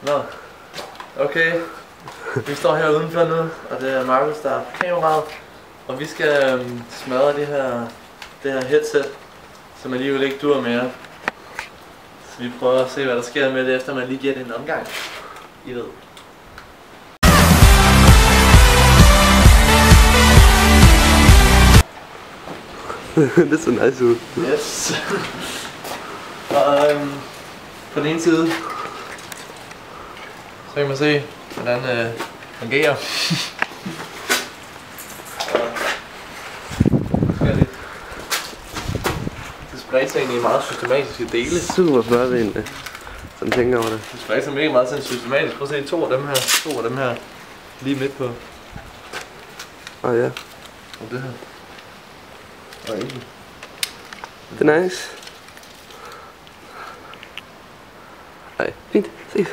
Nå. Okay. Vi står her udenfor nu, og det er Markus, der er på kameraet. Og vi skal smadre det her headset, som alligevel ikke dur mere. Så vi prøver at se, hvad der sker med det, efter man lige giver det en omgang. I ved. Det så nice ud. Yes. Og på den ene side, så kan man se, hvordan det fungerer. Det spredt sig egentlig i meget systematiske dele. Super flot egentlig. Sådan tænker over det. Det spredt sig mega meget sådan systematisk. Prøv at se to af dem her lige midt på. Ja. Og det her. Og ikke. Det er nice. Ej, fint. Se.